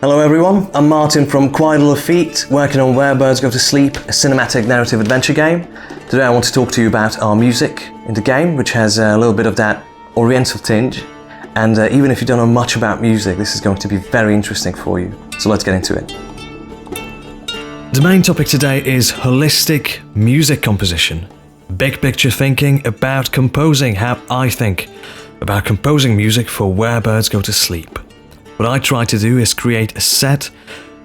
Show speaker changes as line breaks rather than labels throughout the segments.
Hello everyone, I'm Martin from Quiet Little Feet, working on Where Birds Go to Sleep, a cinematic narrative adventure game. Today I want to talk to you about our music in the game, which has a little bit of that oriental tinge. And even if you don't know much about music, this is going to be very interesting for you. So let's get into it.
The main topic today is holistic music composition. Big picture thinking about composing, how I think about composing music for Where Birds Go to Sleep. What I try to do is create a set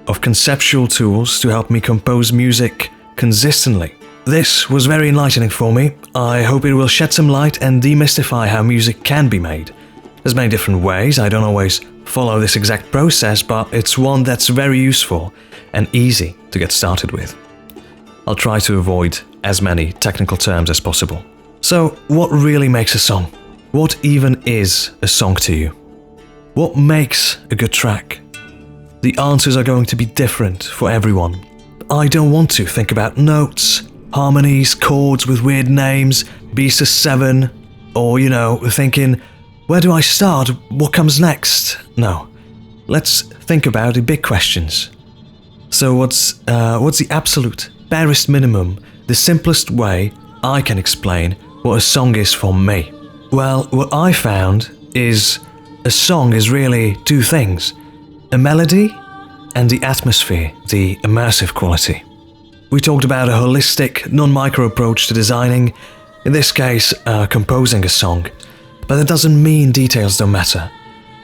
of conceptual tools to help me compose music consistently. This was very enlightening for me. I hope it will shed some light and demystify how music can be made. There's many different ways, I don't always follow this exact process, but it's one that's very useful and easy to get started with. I'll try to avoid as many technical terms as possible. So, what really makes a song? What even is a song to you? What makes a good track? The answers are going to be different for everyone. I don't want to think about notes, harmonies, chords with weird names, B7, or, thinking, where do I start? What comes next? No. Let's think about the big questions. So what's the absolute, barest minimum, the simplest way I can explain what a song is for me? Well, what I found is a song is really two things, a melody and the atmosphere, the immersive quality. We talked about a holistic, non-micro approach to designing, in this case, composing a song. But that doesn't mean details don't matter.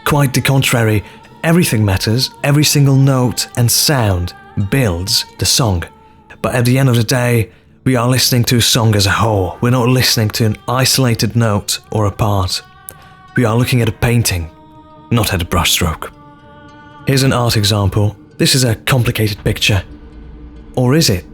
Quite the contrary, everything matters, every single note and sound builds the song. But at the end of the day, we are listening to a song as a whole. We're not listening to an isolated note or a part. We are looking at a painting, not at a brushstroke. Here's an art example. This is a complicated picture. Or is it?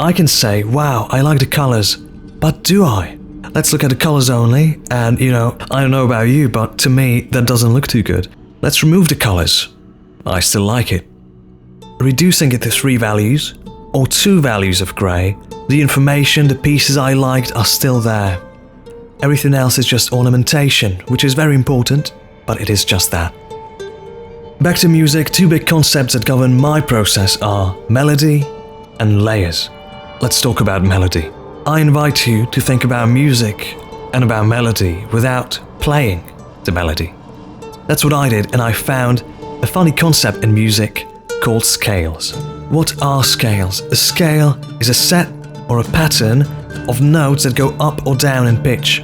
I can say, wow, I like the colors, but do I? Let's look at the colors only, and I don't know about you, but to me, that doesn't look too good. Let's remove the colors. I still like it. Reducing it to 3 values, or 2 values of grey, the information, the pieces I liked are still there. Everything else is just ornamentation, which is very important, but it is just that. Back to music, 2 big concepts that govern my process are melody and layers. Let's talk about melody. I invite you to think about music and about melody without playing the melody. That's what I did, and I found a funny concept in music called scales. What are scales? A scale is a set or a pattern of notes that go up or down in pitch.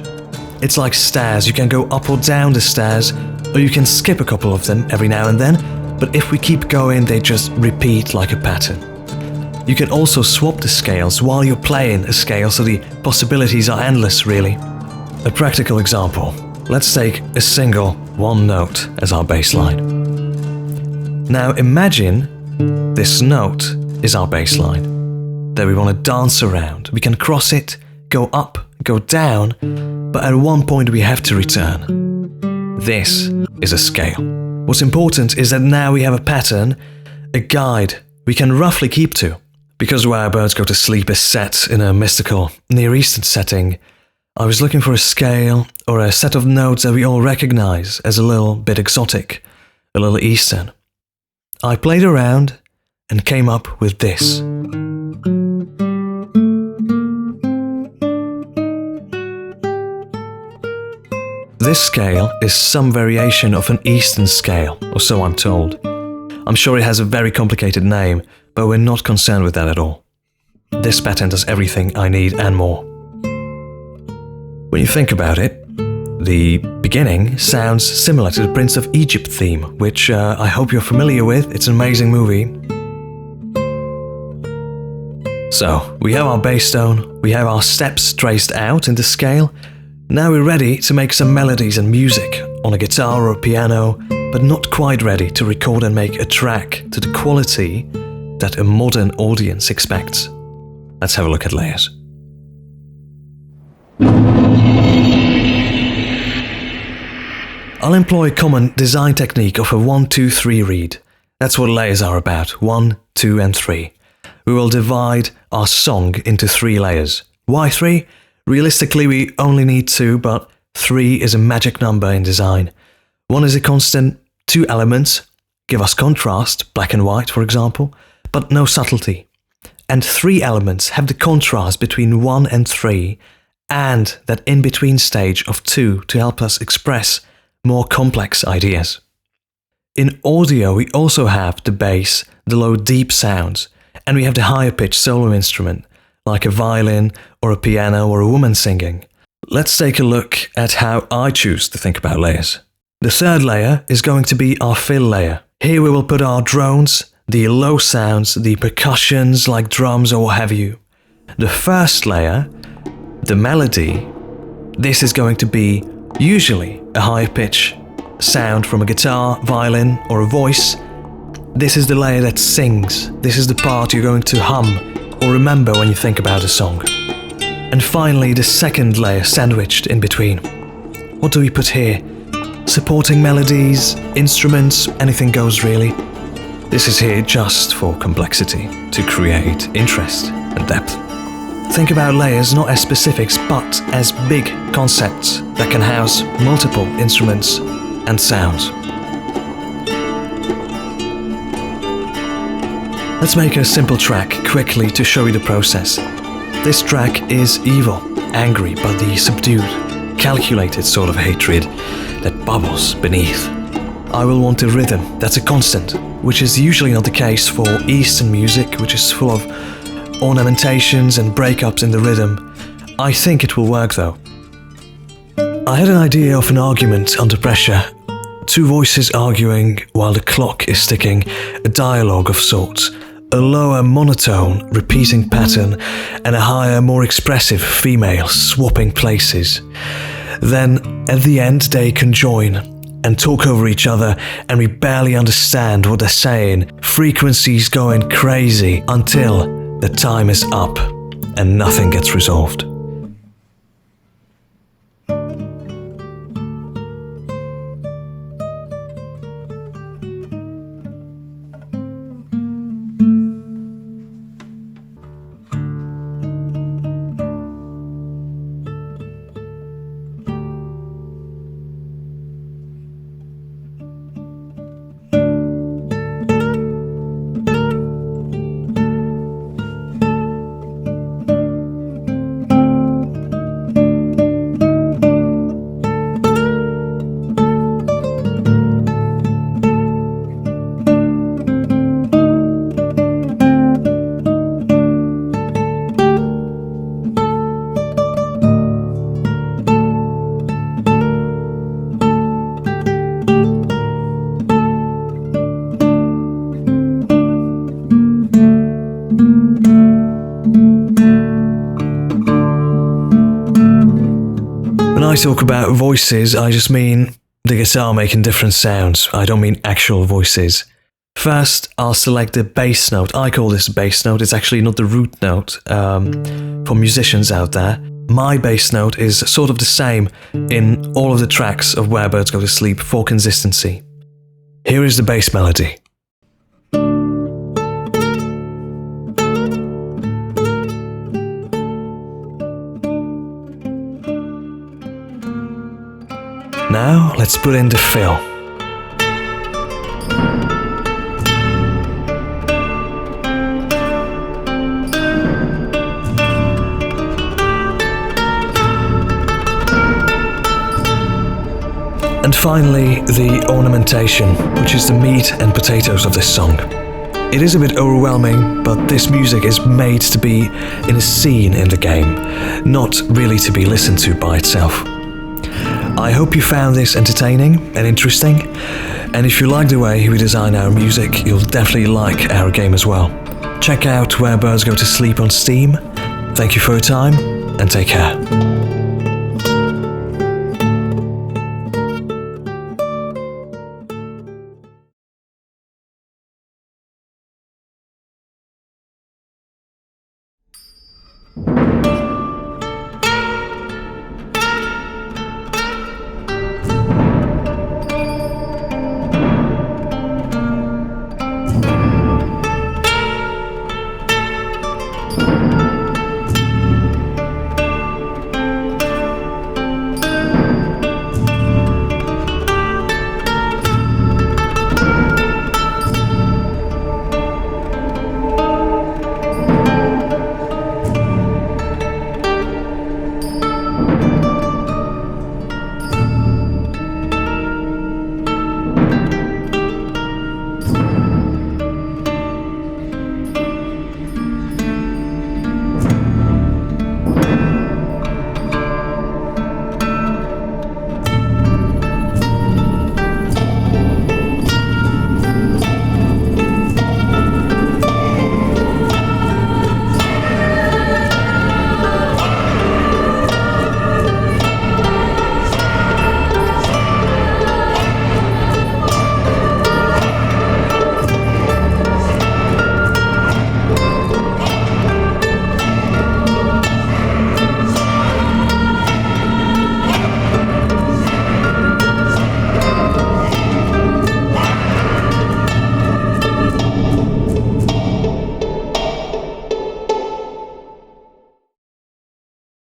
It's like stairs. You can go up or down the stairs, or you can skip a couple of them every now and then, but if we keep going, they just repeat like a pattern. You can also swap the scales while you're playing a scale, so the possibilities are endless, really. A practical example. Let's take a single one note as our bass line. Now imagine this note is our bass line that we want to dance around. We can cross it, go up, go down, but at one point we have to return. This is a scale. What's important is that now we have a pattern, a guide we can roughly keep to. Because Where Birds Go to Sleep is set in a mystical Near Eastern setting, I was looking for a scale or a set of notes that we all recognize as a little bit exotic, a little Eastern. I played around and came up with this. This scale is some variation of an Eastern scale, or so I'm told. I'm sure it has a very complicated name, but we're not concerned with that at all. This pattern does everything I need and more. When you think about it, the beginning sounds similar to the Prince of Egypt theme, which I hope you're familiar with. It's an amazing movie. So, we have our bass tone, we have our steps traced out in the scale. Now we're ready to make some melodies and music on a guitar or a piano, but not quite ready to record and make a track to the quality that a modern audience expects. Let's have a look at layers. I'll employ a common design technique of a 1-2-3 read. That's what layers are about, 1, 2 and 3. We will divide our song into 3 layers. Why 3? Realistically, we only need 2, but 3 is a magic number in design. 1 is a constant, 2 elements, give us contrast, black and white for example, but no subtlety. And 3 elements have the contrast between 1 and 3 and that in-between stage of 2 to help us express more complex ideas. In audio we also have the bass, the low deep sounds, and we have the higher pitched solo instrument, like a violin or a piano or a woman singing. Let's take a look at how I choose to think about layers. The third layer is going to be our fill layer. Here we will put our drones, the low sounds, the percussions like drums or what have you. The first layer, the melody, this is going to be usually a higher pitch sound from a guitar, violin or a voice. This is the layer that sings. This is the part you're going to hum or remember when you think about a song. And finally the second layer sandwiched in between. What do we put here? Supporting melodies, instruments, anything goes really. This is here just for complexity, to create interest and depth. Think about layers not as specifics but as big concepts that can house multiple instruments and sounds. Let's make a simple track quickly to show you the process. This track is evil, angry, but the subdued, calculated sort of hatred that bubbles beneath. I will want a rhythm that's a constant, which is usually not the case for Eastern music, which is full of ornamentations and breakups in the rhythm. I think it will work though. I had an idea of an argument under pressure. 2 voices arguing while the clock is ticking, a dialogue of sorts, a lower monotone repeating pattern and a higher, more expressive female swapping places. Then at the end they conjoin and talk over each other and we barely understand what they're saying, frequencies going crazy until the time is up and nothing gets resolved. When I talk about voices, I just mean the guitar making different sounds. I don't mean actual voices. First, I'll select the bass note. I call this a bass note. It's actually not the root note for musicians out there. My bass note is sort of the same in all of the tracks of Where Birds Go to Sleep for consistency. Here is the bass melody. Now let's put in the fill. And finally, the ornamentation, which is the meat and potatoes of this song. It is a bit overwhelming, but this music is made to be in a scene in the game, not really to be listened to by itself. I hope you found this entertaining and interesting, and if you like the way we design our music, you'll definitely like our game as well. Check out Where Birds Go to Sleep on Steam. Thank you for your time, and take care.